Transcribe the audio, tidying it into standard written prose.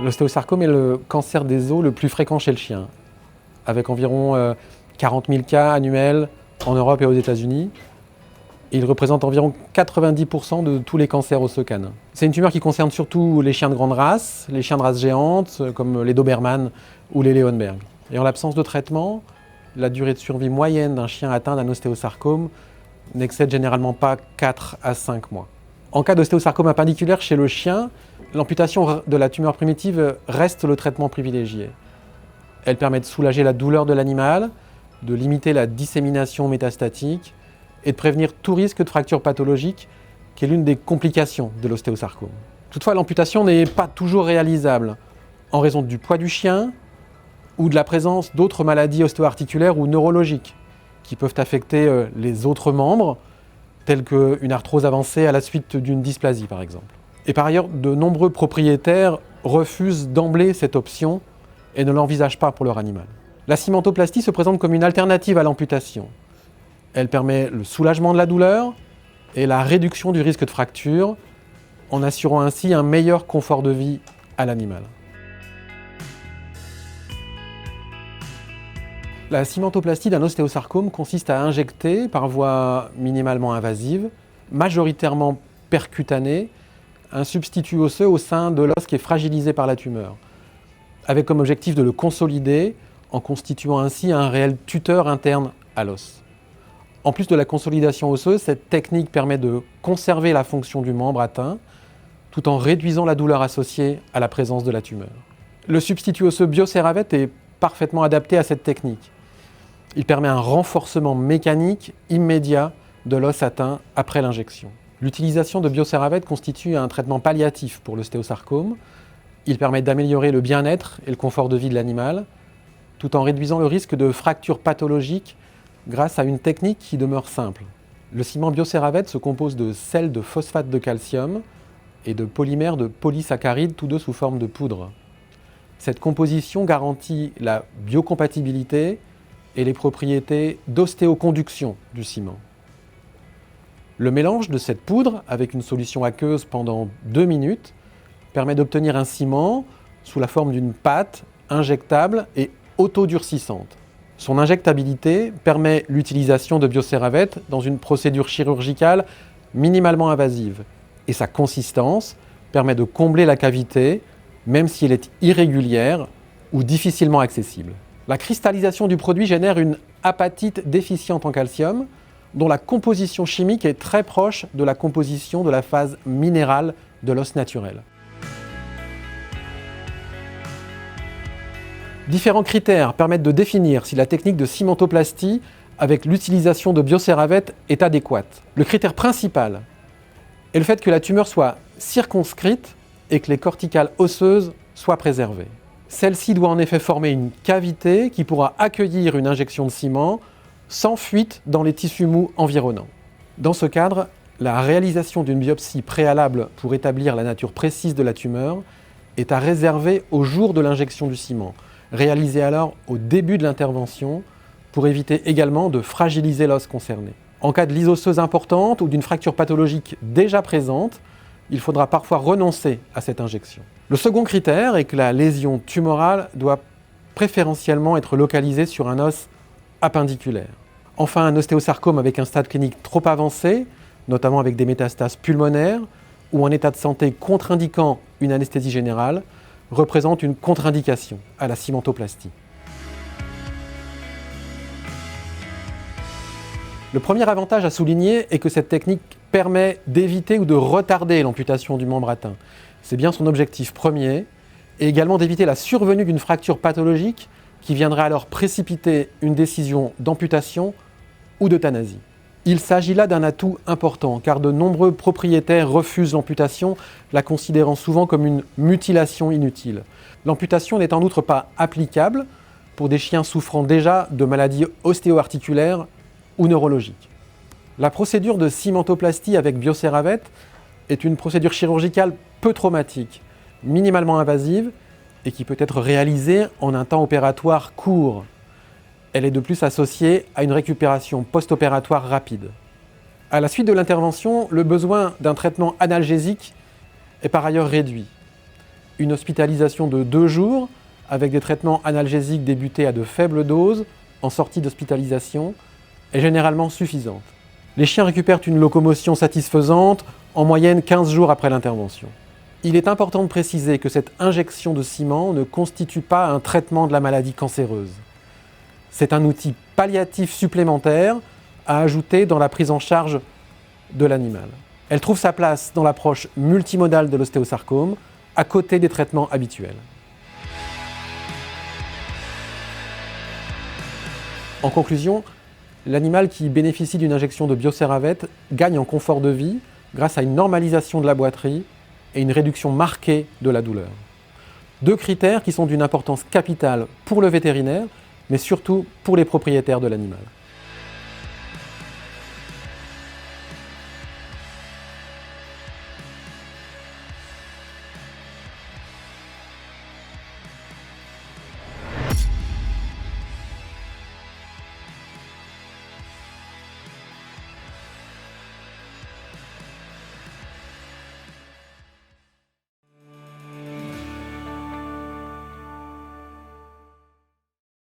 L'ostéosarcome est le cancer des os le plus fréquent chez le chien, avec environ 40 000 cas annuels en Europe et aux États-Unis. Il représente environ 90% de tous les cancers osseux canins. C'est une tumeur qui concerne surtout les chiens de grande race, les chiens de race géante, comme les Doberman ou les Leonberg. Et en l'absence de traitement, la durée de survie moyenne d'un chien atteint d'un ostéosarcome n'excède généralement pas 4 à 5 mois. En cas d'ostéosarcome appendiculaire chez le chien, l'amputation de la tumeur primitive reste le traitement privilégié. Elle permet de soulager la douleur de l'animal, de limiter la dissémination métastatique et de prévenir tout risque de fracture pathologique, qui est l'une des complications de l'ostéosarcome. Toutefois, l'amputation n'est pas toujours réalisable en raison du poids du chien ou de la présence d'autres maladies ostéo-articulaires ou neurologiques qui peuvent affecter les autres membres, tels qu'une arthrose avancée à la suite d'une dysplasie par exemple. Et par ailleurs, de nombreux propriétaires refusent d'emblée cette option et ne l'envisagent pas pour leur animal. La cimentoplastie se présente comme une alternative à l'amputation. Elle permet le soulagement de la douleur et la réduction du risque de fracture, en assurant ainsi un meilleur confort de vie à l'animal. La cimentoplastie d'un ostéosarcome consiste à injecter par voie minimalement invasive, majoritairement percutanée, un substitut osseux au sein de l'os qui est fragilisé par la tumeur, avec comme objectif de le consolider en constituant ainsi un réel tuteur interne à l'os. En plus de la consolidation osseuse, cette technique permet de conserver la fonction du membre atteint tout en réduisant la douleur associée à la présence de la tumeur. Le substitut osseux BioCeravet est parfaitement adapté à cette technique. Il permet un renforcement mécanique immédiat de l'os atteint après l'injection. L'utilisation de BioCeravet constitue un traitement palliatif pour l'ostéosarcome. Il permet d'améliorer le bien-être et le confort de vie de l'animal, tout en réduisant le risque de fracture pathologique grâce à une technique qui demeure simple. Le ciment BioCeravet se compose de sel de phosphate de calcium et de polymères de polysaccharides, tous deux sous forme de poudre. Cette composition garantit la biocompatibilité et les propriétés d'ostéoconduction du ciment. Le mélange de cette poudre avec une solution aqueuse pendant 2 minutes permet d'obtenir un ciment sous la forme d'une pâte injectable et autodurcissante. Son injectabilité permet l'utilisation de BioCeravet dans une procédure chirurgicale minimalement invasive et sa consistance permet de combler la cavité même si elle est irrégulière ou difficilement accessible. La cristallisation du produit génère une apatite déficiente en calcium dont la composition chimique est très proche de la composition de la phase minérale de l'os naturel. Différents critères permettent de définir si la technique de cimentoplastie avec l'utilisation de BioCeravet est adéquate. Le critère principal est le fait que la tumeur soit circonscrite et que les corticales osseuses soient préservées. Celle-ci doit en effet former une cavité qui pourra accueillir une injection de ciment sans fuite dans les tissus mous environnants. Dans ce cadre, la réalisation d'une biopsie préalable pour établir la nature précise de la tumeur est à réserver au jour de l'injection du ciment, réalisée alors au début de l'intervention pour éviter également de fragiliser l'os concerné. En cas de lyse osseuse importante ou d'une fracture pathologique déjà présente, il faudra parfois renoncer à cette injection. Le second critère est que la lésion tumorale doit préférentiellement être localisée sur un os appendiculaire. Enfin, un ostéosarcome avec un stade clinique trop avancé, notamment avec des métastases pulmonaires ou un état de santé contre-indiquant une anesthésie générale, représente une contre-indication à la cimentoplastie. Le premier avantage à souligner est que cette technique permet d'éviter ou de retarder l'amputation du membre atteint. C'est bien son objectif premier, et également d'éviter la survenue d'une fracture pathologique qui viendrait alors précipiter une décision d'amputation ou d'euthanasie. Il s'agit là d'un atout important, car de nombreux propriétaires refusent l'amputation, la considérant souvent comme une mutilation inutile. L'amputation n'est en outre pas applicable pour des chiens souffrant déjà de maladies ostéo-articulaires ou neurologiques. La procédure de cimentoplastie avec BioCeravet est une procédure chirurgicale peu traumatique, minimalement invasive et qui peut être réalisée en un temps opératoire court. Elle est de plus associée à une récupération post-opératoire rapide. À la suite de l'intervention, le besoin d'un traitement analgésique est par ailleurs réduit. Une hospitalisation de 2 jours avec des traitements analgésiques débutés à de faibles doses en sortie d'hospitalisation est généralement suffisante. Les chiens récupèrent une locomotion satisfaisante en moyenne 15 jours après l'intervention. Il est important de préciser que cette injection de ciment ne constitue pas un traitement de la maladie cancéreuse. C'est un outil palliatif supplémentaire à ajouter dans la prise en charge de l'animal. Elle trouve sa place dans l'approche multimodale de l'ostéosarcome, à côté des traitements habituels. En conclusion, l'animal qui bénéficie d'une injection de Bioceravate gagne en confort de vie grâce à une normalisation de la boiterie et une réduction marquée de la douleur. 2 critères qui sont d'une importance capitale pour le vétérinaire, mais surtout pour les propriétaires de l'animal.